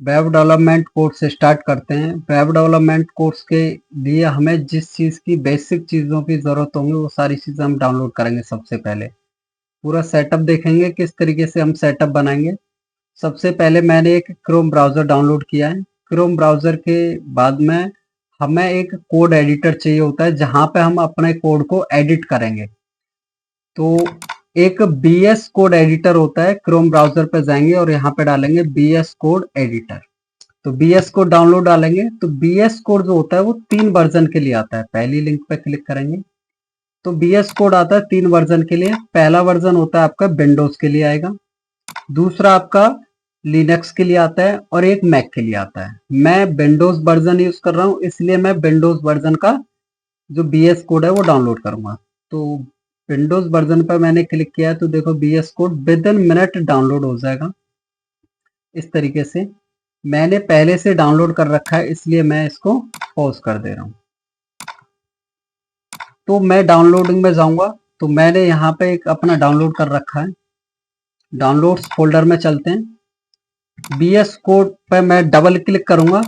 Web development course से start करते हैं। वेब डेवलपमेंट कोर्स के लिए हमें जिस चीज़ की बेसिक चीज़ों की ज़रूरत होंगी वो सारी चीज़ें हम डाउनलोड करेंगे। सबसे पहले पूरा सेटअप देखेंगे किस तरीके से हम सेटअप बनाएंगे। सबसे पहले मैंने एक क्रोम ब्राउज़र डाउनलोड किया है। क्रोम ब्राउज़र के बाद में हमें एक कोड एडिटर चाहिए होता है जहाँ पे हम अपने कोड को एडिट करेंगे। तो एक BS कोड एडिटर होता है। क्रोम ब्राउज़र पे जाएंगे और यहाँ पे डालेंगे BS कोड एडिटर। तो BS कोड डाउनलोड डालेंगे तो BS कोड जो होता है वो 3 वर्जन के लिए आता है। पहली लिंक पे क्लिक करेंगे तो BS कोड आता है 3 वर्जन के लिए। पहला वर्जन होता है आपका विंडोज के लिए आएगा, दूसरा आपका लिनक्स के लिए आता है और एक मैक के लिए आता है। मैं विंडोज वर्जन यूज कर रहा हूँ इसलिए मैं विंडोज वर्जन का जो BS कोड है वो डाउनलोड करूंगा। तो विंडोज वर्जन पर मैंने क्लिक किया तो देखो BS code with in minute download हो जाएगा। इस तरीके से मैंने पहले से डाउनलोड कर रखा है इसलिए मैं इसको पॉज कर दे रहा हूँ। तो मैं डाउनलोडिंग में जाऊंगा तो मैंने यहाँ पे एक अपना डाउनलोड कर रखा है। डाउनलोड्स फोल्डर में चलते हैं। BS कोड पे मैं डबल क्लिक करूंगा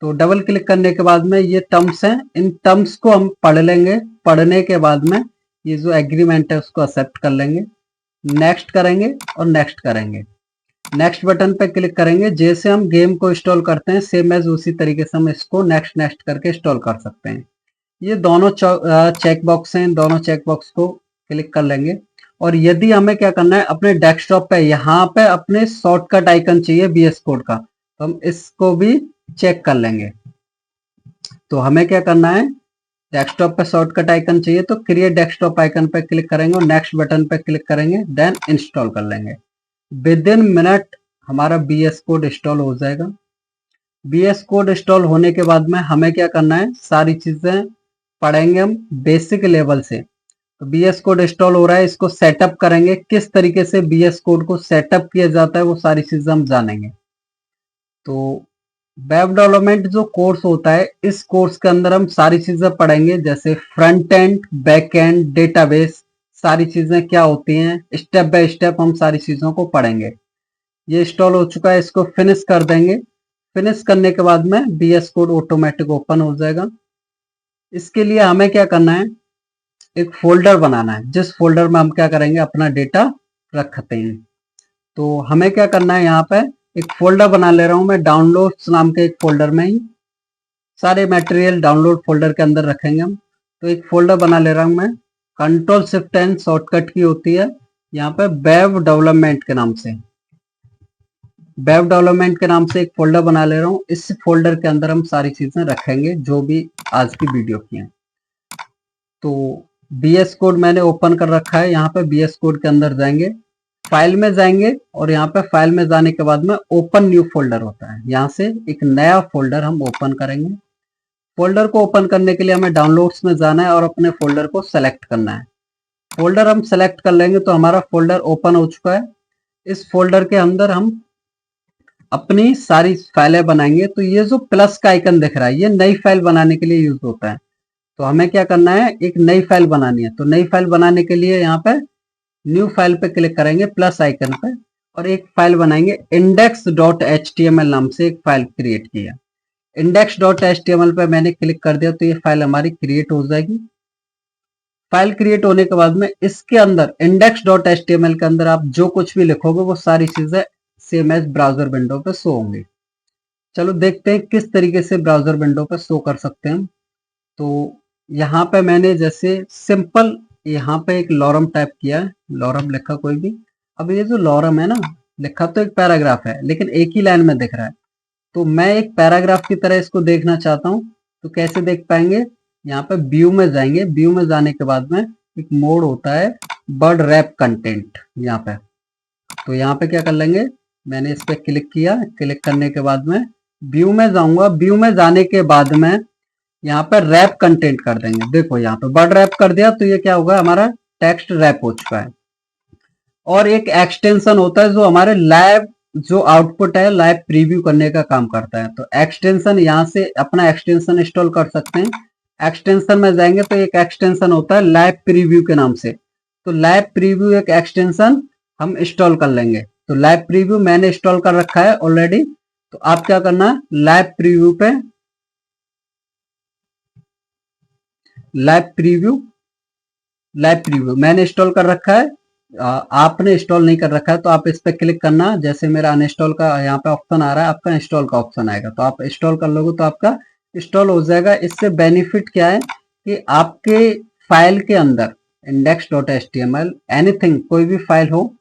तो डबल क्लिक करने के बाद में ये टर्म्स हैं, इन टर्म्स को हम पढ़ लेंगे। पढ़ने के बाद में ये जो एग्रीमेंट है उसको एक्सेप्ट कर लेंगे, नेक्स्ट करेंगे और नेक्स्ट करेंगे। नेक्स्ट बटन पे क्लिक करेंगे। जैसे हम गेम को इंस्टॉल करते हैं सेम एज उसी तरीके से हम इसको नेक्स्ट नेक्स्ट करके इंस्टॉल कर सकते हैं। ये दोनों चेक बॉक्स हैं, दोनों चेक बॉक्स को क्लिक कर लेंगे। और यदि हमें क्या करना है अपने डेस्कटॉप पे यहाँ पे अपने शॉर्टकट आइकन चाहिए BS कोड का तो हम इसको भी चेक कर लेंगे। तो हमें क्या करना है डेस्कटॉप पे शॉर्टकट आइकन चाहिए तो क्रिएट डेस्कटॉप आइकन पे क्लिक करेंगे और नेक्स्ट बटन पे क्लिक करेंगे, देन इंस्टॉल कर लेंगे। विद इन मिनट हमारा BS कोड इंस्टॉल हो जाएगा। BS कोड इंस्टॉल होने के बाद में हमें क्या करना है सारी चीजें पढ़ेंगे हम बेसिक लेवल से। तो BS कोड इंस्टॉल हो रहा है, इसको सेटअप करेंगे। किस तरीके से BS कोड को सेटअप किया जाता है वो सारी चीजें हम जानेंगे। तो वेब डेवलपमेंट जो कोर्स होता है इस कोर्स के अंदर हम सारी चीजें पढ़ेंगे जैसे front end, back and, database, सारी चीजें क्या होती हैं स्टेप बाय स्टेप हम सारी चीजों को पढ़ेंगे। ये इंस्टॉल हो चुका है, इसको फिनिश कर देंगे। फिनिश करने के बाद में BS कोड ऑटोमेटिक ओपन हो जाएगा। इसके लिए हमें क्या करना है एक फोल्डर बनाना है जिस फोल्डर में हम क्या करेंगे अपना डेटा रखते हैं। तो हमें क्या करना है यहाँ पे एक फोल्डर बना ले रहा हूँ मैं डाउनलोड्स नाम के एक फोल्डर में ही सारे मटेरियल डाउनलोड फोल्डर के अंदर रखेंगे हम। तो एक फोल्डर बना ले रहा हूँ मैं, Ctrl+Shift+N शॉर्टकट की होती है यहाँ पे वेब डेवलपमेंट के नाम से। वेब डेवलपमेंट के नाम से एक फोल्डर बना ले रहा हूँ। इस फोल्डर के अंदर हम सारी चीजें रखेंगे जो भी आज की वीडियो की हैं। तो BS कोड मैंने ओपन कर रखा है। यहाँ पे BS कोड के अंदर जाएंगे, फाइल में जाएंगे और यहाँ पे फाइल में जाने के बाद में ओपन न्यू फोल्डर होता है, यहाँ से एक नया फोल्डर हम ओपन करेंगे। फोल्डर को ओपन करने के लिए हमें डाउनलोड्स में जाना है और अपने फोल्डर को सेलेक्ट करना है। फोल्डर हम सेलेक्ट कर लेंगे तो हमारा फोल्डर ओपन हो चुका है। इस फोल्डर के अंदर हम अपनी सारी फाइलें बनाएंगे। तो ये जो प्लस का आइकन दिख रहा है ये नई फाइल बनाने के लिए यूज होता है। तो हमें क्या करना है एक नई फाइल बनानी है। तो नई फाइल बनाने के लिए यहाँ पे न्यू फाइल पे क्लिक करेंगे प्लस आइकन पे और एक फाइल बनाएंगे। index.html नाम से एक फाइल क्रिएट किया। index.html पे मैंने क्लिक कर दिया तो ये फाइल हमारी क्रिएट हो जाएगी। फाइल क्रिएट होने के बाद में इसके अंदर index.html के अंदर आप जो कुछ भी लिखोगे वो सारी चीजें सेम एज ब्राउजर विंडो पे शो होंगी। चलो देखते हैं किस तरीके से ब्राउजर विंडो पे शो कर सकते हैं। तो यहाँ पे मैंने जैसे सिंपल यहाँ पे एक लॉरम टाइप किया है, लॉरम लिखा कोई भी। अब ये जो लॉरम है ना लिखा तो एक पैराग्राफ है लेकिन एक ही लाइन में दिख रहा है। तो मैं एक पैराग्राफ की तरह इसको देखना चाहता हूँ तो कैसे देख पाएंगे, यहाँ पे व्यू में जाएंगे। व्यू में जाने के बाद में एक मोड होता है वर्ड रैप कंटेंट यहाँ पे। तो यहाँ पे क्या कर लेंगे, मैंने इस पे क्लिक किया। क्लिक करने के बाद में व्यू में जाऊंगा। व्यू में जाने के बाद में यहाँ पे रैप कंटेंट कर देंगे। देखो यहाँ पे वर्ड रैप कर दिया तो ये क्या होगा हमारा टेक्स्ट रैप हो चुका है। और एक एक्सटेंशन होता है जो हमारे लाइव जो आउटपुट है लाइव प्रीव्यू करने का काम करता है। तो एक्सटेंशन यहाँ से अपना एक्सटेंशन इंस्टॉल कर सकते हैं। एक्सटेंशन में जाएंगे तो एक एक्सटेंशन होता है लाइव प्रीव्यू के नाम से। तो लाइव प्रीव्यू एक एक्सटेंशन हम इंस्टॉल कर लेंगे। तो लाइव प्रीव्यू मैंने इंस्टॉल कर रखा है ऑलरेडी। तो आप क्या करना है, लाइव प्रीव्यू पे, लाइव प्रीव्यू मैंने इंस्टॉल कर रखा है, आपने इंस्टॉल नहीं कर रखा है तो आप इस पे क्लिक करना। जैसे मेरा अनइंस्टॉल का यहाँ पे ऑप्शन आ रहा है, आपका इंस्टॉल का ऑप्शन आएगा, तो आप इंस्टॉल कर लोगे तो आपका इंस्टॉल हो जाएगा। इससे बेनिफिट क्या है कि आपके फाइल के अंदर index.html एनीथिंग, कोई भी फाइल हो,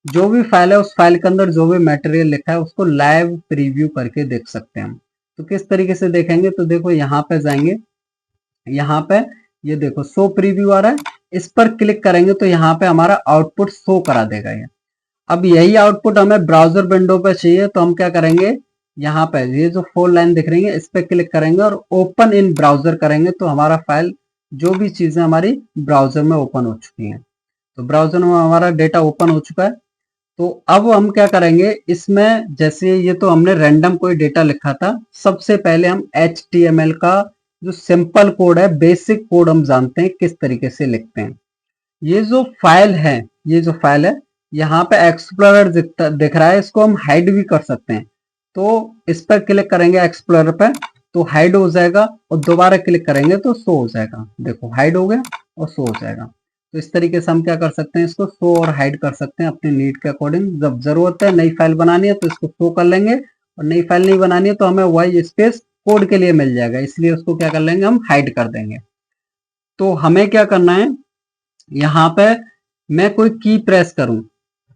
जो भी फाइल है उस फाइल के अंदर जो भी मटेरियल लिखा है उसको लाइव प्रीव्यू करके देख सकते हैं हम। तो किस तरीके से देखेंगे, तो देखो यहाँ पे जाएंगे, यहाँ पे ये देखो शो प्रीव्यू आ रहा है, इस पर क्लिक करेंगे तो यहाँ पे हमारा आउटपुट शो करा देगा ये। अब यही आउटपुट हमें ब्राउजर विंडो पे चाहिए, तो हम क्या करेंगे, यहाँ पे ये जो 4 लाइन दिख रही है इस पे क्लिक करेंगे और ओपन इन ब्राउजर करेंगे, तो हमारा फाइल जो भी चीजें हमारी ब्राउजर में ओपन हो चुकी हैं। तो ब्राउजर में हमारा डेटा ओपन हो चुका है। तो अब हम क्या करेंगे इसमें, जैसे ये तो हमने रैंडम कोई डेटा लिखा था, सबसे पहले हम HTML का जो सिंपल कोड है, बेसिक कोड हम जानते हैं किस तरीके से लिखते हैं। ये जो फाइल है, ये जो फाइल है यहाँ पे एक्सप्लोरर दिख रहा है, इसको हम हाइड भी कर सकते हैं। तो इस पर क्लिक करेंगे एक्सप्लोरर पर तो हाइड हो जाएगा, और दोबारा क्लिक करेंगे तो शो हो जाएगा। देखो हाइड हो गया और शो हो जाएगा। तो इस तरीके से हम क्या कर सकते हैं, इसको शो और हाइड कर सकते हैं अपनी नीड के अकॉर्डिंग। जब जरूरत है नई फाइल बनानी है तो इसको शो कर लेंगे, और नई फाइल नहीं बनानी है तो हमें वाई स्पेस कोड के लिए मिल जाएगा, इसलिए उसको क्या कर लेंगे, हम हाइड कर देंगे। तो हमें क्या करना है, यहाँ पे मैं कोई की प्रेस करूं,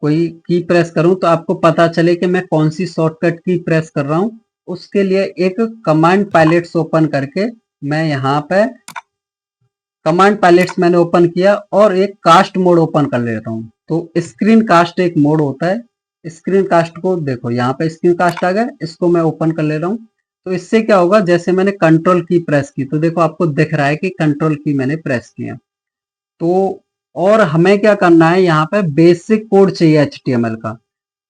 कोई की प्रेस करूं तो आपको पता चले कि मैं कौन सी शॉर्टकट की प्रेस कर रहा हूं। उसके लिए एक कमांड पायलट्स ओपन करके मैं यहाँ पे कमांड पायलट्स मैंने ओपन किया और एक कास्ट मोड ओपन कर लेता हूँ। तो स्क्रीन कास्ट एक मोड होता है, स्क्रीन कास्ट को देखो यहाँ पे स्क्रीन कास्ट आ गया, इसको मैं ओपन कर ले रहा हूँ। तो इससे क्या होगा, जैसे मैंने कंट्रोल की प्रेस की तो देखो आपको दिख रहा है कि कंट्रोल की मैंने प्रेस किया। तो और हमें क्या करना है, यहाँ पे बेसिक कोड चाहिए HTML का।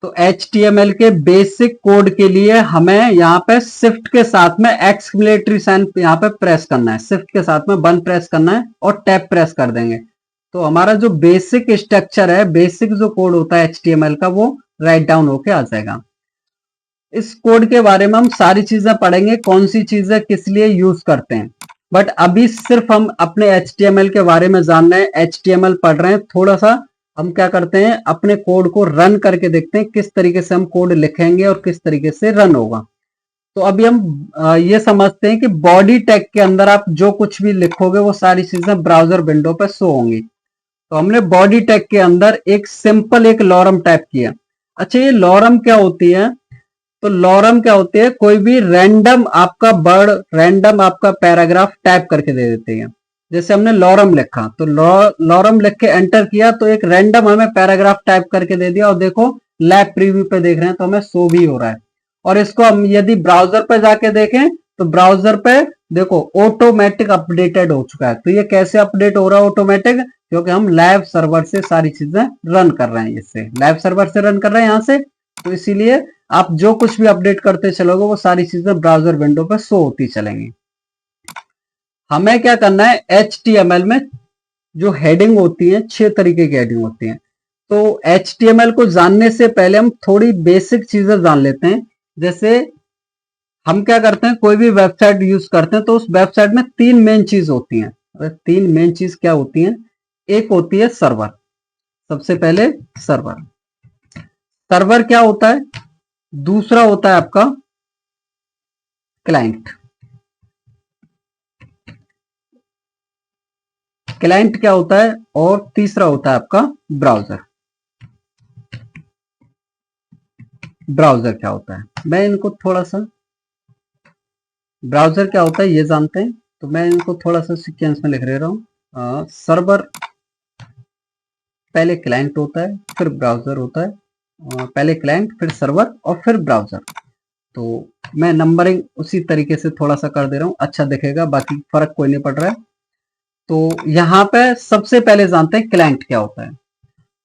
तो HTML के बेसिक कोड के लिए हमें यहाँ पे शिफ्ट के साथ में एक्सक्लेमेटरी साइन यहाँ पे प्रेस करना है, शिफ्ट के साथ में 1 प्रेस करना है और टैब प्रेस कर देंगे। तो हमारा जो बेसिक स्ट्रक्चर है, बेसिक जो कोड होता है HTML का, वो राइट डाउन होके आ जाएगा। इस कोड के बारे में हम सारी चीजें पढ़ेंगे, कौन सी चीजें किस लिए यूज करते हैं, बट अभी सिर्फ हम अपने HTML के बारे में जान रहे हैं, HTML पढ़ रहे हैं। थोड़ा सा हम क्या करते हैं, अपने कोड को रन करके देखते हैं किस तरीके से हम कोड लिखेंगे और किस तरीके से रन होगा। तो अभी हम ये समझते हैं कि बॉडी टैग के अंदर आप जो कुछ भी लिखोगे वो सारी चीजें ब्राउजर विंडो पर शो होंगी। तो हमने बॉडी टैग के अंदर एक सिंपल एक लॉरम टाइप किया। अच्छा, ये लॉरम क्या होती है, तो लॉरम क्या होती है, कोई भी रैंडम आपका वर्ड, रैंडम आपका पैराग्राफ टाइप करके दे देते हैं। जैसे हमने लॉरम लिखा तो लॉरम लिख के एंटर किया तो एक रैंडम हमें पैराग्राफ टाइप करके दे दिया, और देखो लैब प्रीव्यू पे देख रहे हैं तो हमें शो भी हो रहा है। और इसको हम यदि ब्राउजर पे जाके देखें तो ब्राउजर पे देखो ऑटोमेटिक अपडेटेड हो चुका है। तो ये कैसे अपडेट हो रहा है ऑटोमेटिक, क्योंकि हम लाइव सर्वर से सारी चीजें रन कर रहे हैं, इससे लाइव सर्वर से रन कर रहे हैं यहाँ से। तो इसीलिए आप जो कुछ भी अपडेट करते चलोगे वो सारी चीजें ब्राउजर विंडो पर शो होती चलेंगी। हमें क्या करना है, HTML में जो हेडिंग होती है, 6 तरीके की हेडिंग होती है। तो HTML को जानने से पहले हम थोड़ी बेसिक चीजें जान लेते हैं। जैसे हम क्या करते हैं, कोई भी वेबसाइट यूज करते हैं तो उस वेबसाइट में 3 मेन चीज होती हैं। 3 मेन चीज क्या होती हैं, एक होती है सर्वर, सबसे पहले सर्वर। सर्वर क्या होता है, दूसरा होता है आपका क्लाइंट। क्लाइंट क्या होता है, और तीसरा होता है आपका ब्राउजर। ब्राउजर क्या होता है, मैं इनको थोड़ा सा, ब्राउजर क्या होता है ये जानते हैं, तो मैं इनको थोड़ा सा सीक्वेंस में लिख रहा हूं। सर्वर पहले क्लाइंट होता है, फिर ब्राउजर होता है, पहले क्लाइंट फिर सर्वर और फिर ब्राउजर। तो मैं नंबरिंग उसी तरीके से थोड़ा सा कर दे रहा हूं, अच्छा दिखेगा, बाकी फर्क कोई नहीं पड़ रहा है। तो यहाँ पे सबसे पहले जानते हैं क्लाइंट क्या होता है।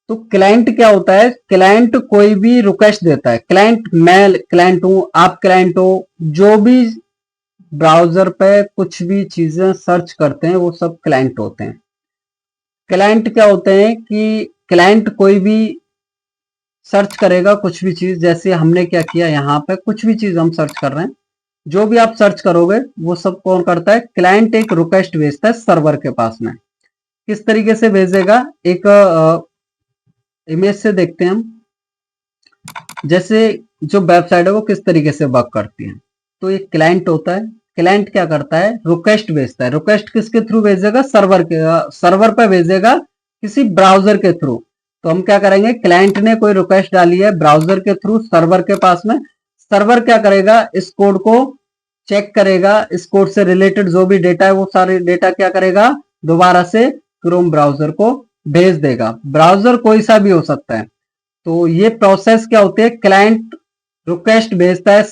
तो क्लाइंट क्या होता है, क्लाइंट कोई भी रिक्वेस्ट देता है। क्लाइंट, मैं क्लाइंट हूं, आप क्लाइंट हो, जो भी ब्राउजर पे कुछ भी चीजें सर्च करते हैं वो सब क्लाइंट होते हैं। क्लाइंट क्या होते हैं कि क्लाइंट कोई भी सर्च करेगा कुछ भी चीज, जैसे हमने क्या किया यहाँ पे कुछ भी चीज हम सर्च कर रहे हैं, जो भी आप सर्च करोगे वो सब कौन करता है, क्लाइंट एक रिक्वेस्ट भेजता है सर्वर के पास में। किस तरीके से भेजेगा, एक इमेज से देखते हैं हम, जैसे जो वेबसाइट है वो किस तरीके से वर्क करती है। तो एक क्लाइंट होता है, क्लाइंट क्या करता है, रिक्वेस्ट भेजता है। रिक्वेस्ट किसके थ्रू भेजेगा, सर्वर के, सर्वर पर भेजेगा किसी ब्राउजर के थ्रू। तो हम क्या करेंगे, क्लाइंट ने कोई रिक्वेस्ट डाली है ब्राउजर के थ्रू सर्वर के पास में, सर्वर क्या करेगा, इस कोड को चेक करेगा, इस कोड से रिलेटेड जो भी डेटा है वो सारे डेटा क्या करेगा, दोबारा से क्रोम ब्राउजर को भेज देगा। ब्राउजर कोई सा भी हो सकता है। तो ये प्रोसेस क्या होती है, क्लाइंट रिक्वेस्ट भेजता है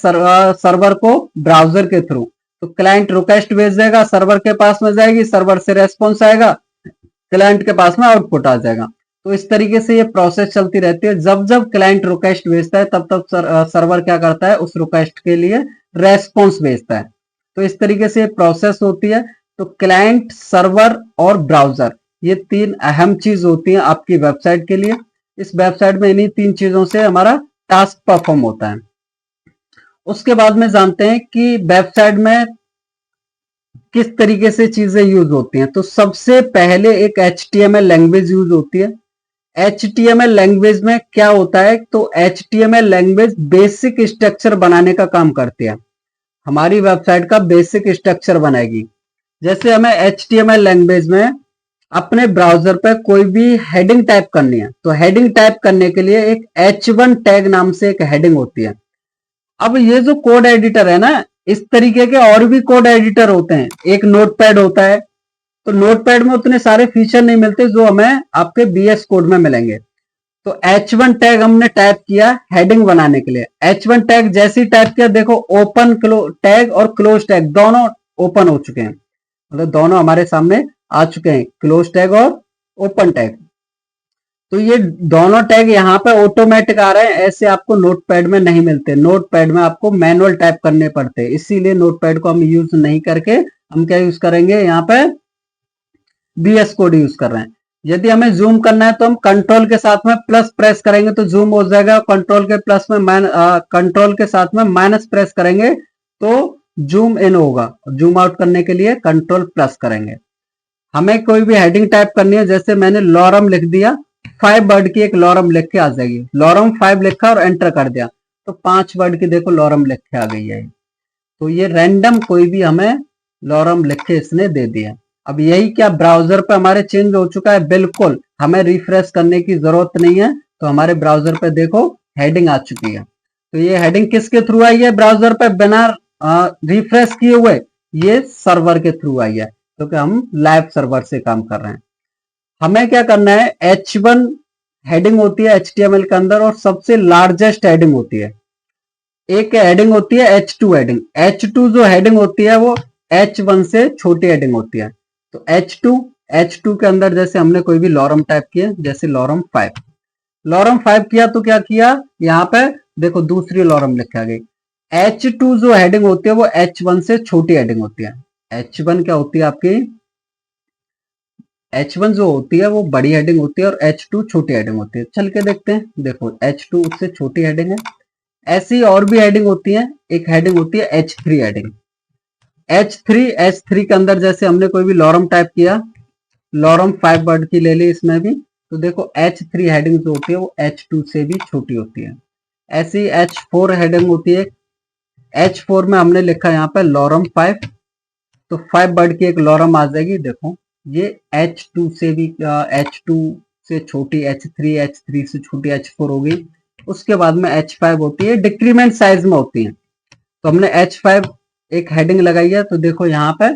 सर्वर को ब्राउजर के थ्रू। तो क्लाइंट रिक्वेस्ट भेज देगा, सर्वर के पास में जाएगी, सर्वर से रेस्पॉन्स आएगा, क्लाइंट के पास में आउटपुट आ जाएगा। तो इस तरीके से ये प्रोसेस चलती रहती है। जब जब क्लाइंट रिक्वेस्ट भेजता है तब तब सर्वर क्या करता है, उस रिक्वेस्ट के लिए रेस्पॉन्स भेजता है। तो इस तरीके से प्रोसेस होती है। तो क्लाइंट, सर्वर और ब्राउजर, ये तीन अहम चीज होती हैं आपकी वेबसाइट के लिए। इस वेबसाइट में इन्हीं तीन चीजों से हमारा टास्क परफॉर्म होता है। उसके बाद में जानते हैं कि वेबसाइट में किस तरीके से चीजें यूज होती हैं। तो सबसे पहले एक HTML लैंग्वेज यूज होती है। HTML लैंग्वेज में क्या होता है, तो HTML लैंग्वेज बेसिक स्ट्रक्चर बनाने का काम करती है, हमारी वेबसाइट का बेसिक स्ट्रक्चर बनाएगी। जैसे हमें HTML लैंग्वेज में अपने ब्राउजर पर कोई भी हेडिंग टाइप करनी है, तो हेडिंग टाइप करने के लिए एक H1 टैग नाम से एक हेडिंग होती है। अब ये जो कोड एडिटर है ना, इस तरीके के और भी कोड एडिटर होते हैं। एक नोटपैड होता है, तो नोटपैड में उतने सारे फीचर नहीं मिलते जो हमें आपके BS कोड में मिलेंगे। तो H1 टैग हमने टाइप किया हेडिंग बनाने के लिए। H1 टैग जैसे ही टाइप किया, देखो ओपन टैग और क्लोज टैग दोनों ओपन हो चुके हैं, मतलब दोनों हमारे सामने आ चुके हैं, क्लोज टैग और ओपन टैग। तो ये दोनों टैग यहाँ पे ऑटोमेटिक आ रहे हैं, ऐसे आपको नोटपैड में नहीं मिलते। नोटपैड में आपको मैनुअल टाइप करने पड़ते हैं, इसीलिए नोटपैड को हम यूज नहीं करके हम क्या यूज करेंगे, यहाँ पे BS कोड यूज कर रहे हैं। यदि हमें जूम करना है तो हम कंट्रोल के साथ में प्लस प्रेस करेंगे तो जूम हो जाएगा, कंट्रोल के प्लस में कंट्रोल के साथ में माइनस प्रेस करेंगे तो जूम इन होगा। जूम आउट करने के लिए कंट्रोल प्लस करेंगे। हमें कोई भी हेडिंग टाइप करनी है, जैसे मैंने लॉरम लिख दिया, 5 वर्ड की एक लॉरम लिख के आ जाएगी। लॉरम 5 लिखा और एंटर कर दिया तो 5 वर्ड की देखो लॉरम लिख के आ गई है। तो ये रैंडम कोई भी हमें लॉरम लिख के इसने दे दिया। अब यही क्या ब्राउजर पे हमारे चेंज हो चुका है, बिल्कुल हमें रिफ्रेश करने की जरूरत नहीं है। तो हमारे ब्राउजर पे देखो हेडिंग आ चुकी है। तो ये हेडिंग किसके थ्रू आई है ब्राउजर पे बिना रिफ्रेश किए हुए, ये सर्वर के थ्रू आई है, क्योंकि हम लाइव सर्वर से काम कर रहे हैं। हमें क्या करना है, H1 हेडिंग होती है HTML के अंदर और सबसे लार्जेस्ट हेडिंग होती है। एक हेडिंग होती है H2 हेडिंग। H2 जो हेडिंग होती है वो H1 से छोटी हेडिंग होती है। तो H2 के अंदर जैसे हमने कोई भी लॉरम टाइप किया, जैसे लॉरम 5 किया तो क्या किया, यहाँ पे देखो दूसरी लॉरम लिखा गई। H2 जो हेडिंग होती है वो H1 से छोटी हेडिंग होती है। H1 क्या होती है आपकी, H1 जो होती है वो बड़ी हेडिंग होती है और H2 छोटी हेडिंग होती है। चल के देखते हैं, देखो H2 उससे छोटी हेडिंग है। ऐसी और भी हेडिंग होती है, एक हेडिंग होती है H3 हेडिंग। H3 के अंदर जैसे हमने कोई भी लॉरम टाइप किया, लॉरम 5 वर्ड की ले ली इसमें भी, तो देखो H3 हेडिंग जो होती है वो H2 से भी छोटी होती है। ऐसी H4 हेडिंग होती है। H4 में हमने लिखा यहाँ पे लॉरम 5, तो 5 वर्ड की एक लॉरम आ जाएगी। देखो ये H2 से भी H2 से छोटी H3 से छोटी H4 होगी। उसके बाद में H5 होती है, डिक्रीमेंट साइज में होती है। तो हमने H5 एक हेडिंग लगाई है, तो देखो यहाँ पे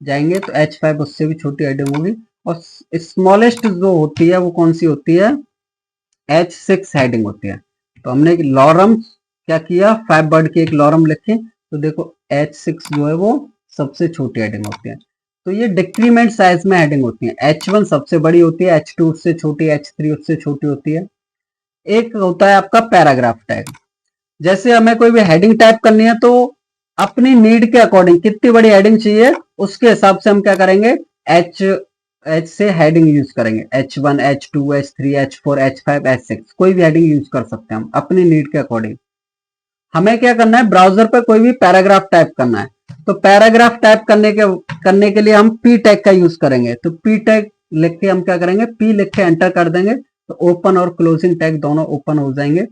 जाएंगे तो H5 उससे भी छोटी हेडिंग होगी। और स्मॉलेस्ट जो होती है वो कौन सी होती है, H6 हेडिंग होती है। तो हमने लॉरम क्या किया, 5 वर्ड की एक लॉरम लिखी, तो देखो H6 जो है वो सबसे छोटी हेडिंग होती है। तो ये डिक्रीमेंट साइज में हेडिंग होती है। H1 सबसे बड़ी होती है, H2 उससे छोटी, H3 उससे छोटी होती है। एक होता है आपका पैराग्राफ टैग। जैसे हमें कोई भी हेडिंग टाइप करनी है तो अपनी नीड के अकॉर्डिंग कितनी बड़ी हेडिंग चाहिए उसके हिसाब से हम क्या करेंगे, एच से हेडिंग यूज करेंगे, H1, H2, H3, H4, H5, H6, कोई भी हेडिंग यूज कर सकते हैं हम अपनी नीड के अकॉर्डिंग। हमें क्या करना है, ब्राउजर पर कोई भी पैराग्राफ टाइप करना है, तो पैराग्राफ टाइप करने के लिए हम पी टैग का यूज करेंगे। तो पी टैग लिख के हम क्या करेंगे, पी लिख के एंटर कर देंगे, तो ओपन और क्लोजिंग टैग दोनों ओपन हो जाएंगे।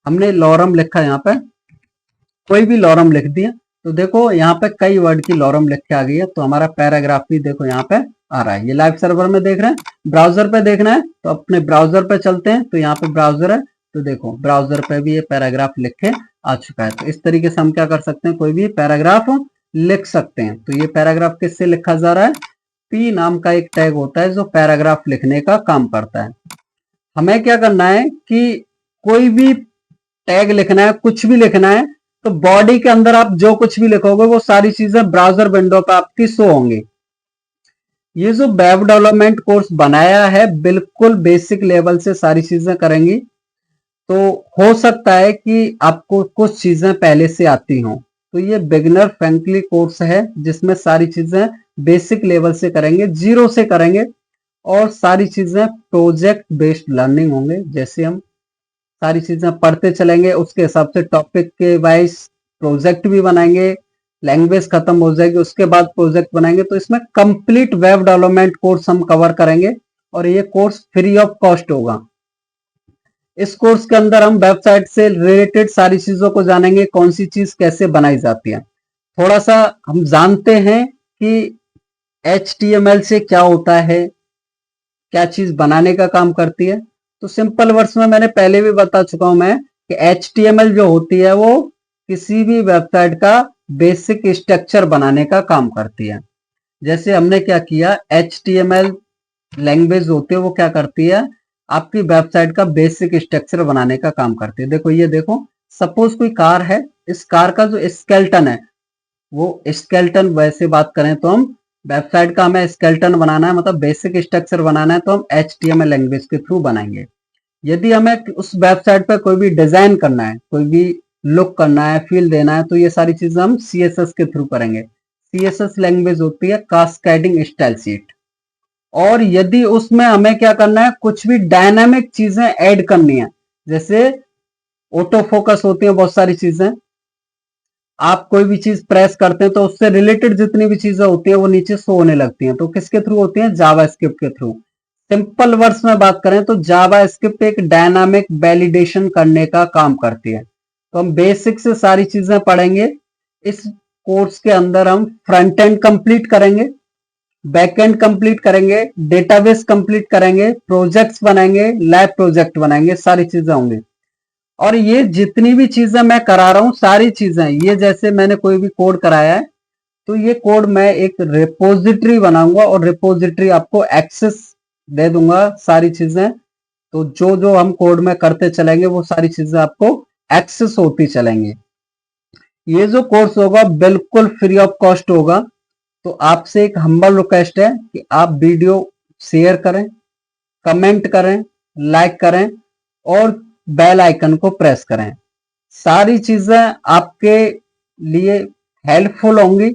हमने लॉरम लिखा यहाँ पे, कोई भी लॉरम लिख दिया, तो देखो यहाँ पे कई वर्ड की लॉरम लिख के आ गई है, तो हमारा पैराग्राफ भी देखो यहाँ पे आ रहा है। ये लाइव सर्वर में देख रहे हैं। ब्राउजर पे देखना है तो अपने ब्राउजर पे चलते हैं, तो यहाँ पे ब्राउजर है, तो देखो ब्राउजर पे भी ये पैराग्राफ लिख के आ चुका है। तो इस तरीके से हम क्या कर सकते हैं, कोई भी पैराग्राफ लिख सकते हैं। तो ये पैराग्राफ किससे लिखा जा रहा है, पी नाम का एक टैग होता है जो पैराग्राफ लिखने का काम करता है। हमें क्या करना है कि कोई भी टैग लिखना है, कुछ भी लिखना है, तो बॉडी के अंदर आप जो कुछ भी लिखोगे वो सारी चीजें ब्राउजर विंडो पर आपकी शो होंगी। ये जो वेब डेवलपमेंट कोर्स बनाया है बिल्कुल बेसिक लेवल से सारी चीजें करेंगी, तो हो सकता है कि आपको कुछ चीजें पहले से आती हों। तो ये बिगिनर फ्रेंडली कोर्स है जिसमें सारी चीजें बेसिक लेवल से करेंगे, जीरो से करेंगे, और सारी चीजें प्रोजेक्ट बेस्ड लर्निंग होंगे। जैसे हम सारी चीजें पढ़ते चलेंगे उसके हिसाब से टॉपिक के वाइज प्रोजेक्ट भी बनाएंगे। लैंग्वेज खत्म हो जाएगी उसके बाद प्रोजेक्ट बनाएंगे। तो इसमें कंप्लीट वेब डेवलपमेंट कोर्स हम कवर करेंगे, और ये कोर्स फ्री ऑफ कॉस्ट होगा। इस कोर्स के अंदर हम वेबसाइट से रिलेटेड सारी चीजों को जानेंगे, कौन सी चीज कैसे बनाई जाती है। थोड़ा सा हम जानते हैं कि HTML से क्या होता है, क्या चीज बनाने का काम करती है। तो सिंपल वर्ड्स में मैंने पहले भी बता चुका हूं मैं कि HTML जो होती है वो किसी भी वेबसाइट का बेसिक स्ट्रक्चर बनाने का काम करती है। जैसे हमने क्या किया, HTML लैंग्वेज होती है वो क्या करती है, आपकी वेबसाइट का बेसिक स्ट्रक्चर बनाने का काम करती है। देखो ये देखो, सपोज कोई कार है, इस कार का जो स्केलेटन है वो स्केलेटन, वैसे बात करें तो हम वेबसाइट का हमें स्केलेटन बनाना है, मतलब बेसिक स्ट्रक्चर बनाना है, तो हम HTML लैंग्वेज के थ्रू बनाएंगे। यदि हमें उस वेबसाइट पर कोई भी डिजाइन करना है, कोई भी लुक करना है, फील देना है, तो ये सारी चीजें हम CSS के थ्रू करेंगे। CSS लैंग्वेज होती है कास्केडिंग स्टाइल शीट। और यदि उसमें हमें क्या करना है, कुछ भी डायनामिक चीजें ऐड करनी है, जैसे ऑटो फोकस होती है, बहुत सारी चीजें, आप कोई भी चीज प्रेस करते हैं तो उससे रिलेटेड जितनी भी चीजें होती है वो नीचे शो होने लगती हैं। तो किसके थ्रू होती है, जावास्क्रिप्ट के थ्रू। सिंपल वर्ड्स में बात करें तो जावास्क्रिप्ट एक डायनामिक वैलिडेशन करने का काम करती है। तो हम बेसिक से सारी चीजें पढ़ेंगे। इस कोर्स के अंदर हम फ्रंट एंड कंप्लीट करेंगे, बैक एंड कंप्लीट करेंगे, डेटाबेस कंप्लीट करेंगे, प्रोजेक्ट्स बनाएंगे, लैब प्रोजेक्ट बनाएंगे, सारी चीजें होंगी। और ये जितनी भी चीजें मैं करा रहा हूं सारी चीजें, ये जैसे मैंने कोई भी कोड कराया है तो ये कोड मैं एक रिपोजिटरी बनाऊंगा और रिपोजिटरी आपको एक्सेस दे दूंगा सारी चीजें। तो जो जो हम कोड में करते चलेंगे वो सारी चीजें आपको एक्सेस होती चलेंगी। ये जो कोर्स होगा बिल्कुल फ्री ऑफ कॉस्ट होगा। तो आपसे एक हम्बल रिक्वेस्ट है कि आप वीडियो शेयर करें, कमेंट करें, लाइक करें और बेल आइकन को प्रेस करें। सारी चीजें आपके लिए हेल्पफुल होंगी,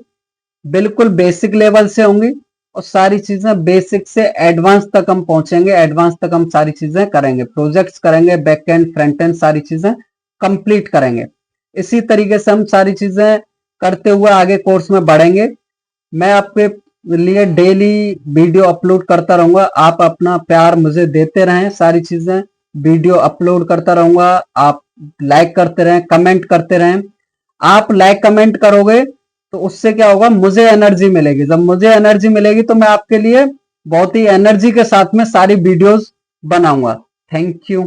बिल्कुल बेसिक लेवल से होंगी, और सारी चीजें बेसिक से एडवांस तक हम पहुंचेंगे। एडवांस तक हम सारी चीजें करेंगे, प्रोजेक्ट्स करेंगे, बैक एंड फ्रंट एंड सारी चीजें कंप्लीट करेंगे। इसी तरीके से हम सारी चीजें करते हुए आगे कोर्स में बढ़ेंगे। मैं आपके लिए डेली वीडियो अपलोड करता रहूंगा, आप अपना प्यार मुझे देते रहें। सारी चीजें वीडियो अपलोड करता रहूंगा, आप लाइक करते रहें, कमेंट करते रहें। आप लाइक कमेंट करोगे तो उससे क्या होगा, मुझे एनर्जी मिलेगी। जब मुझे एनर्जी मिलेगी तो मैं आपके लिए बहुत ही एनर्जी के साथ में सारी वीडियोस बनाऊंगा। Thank you.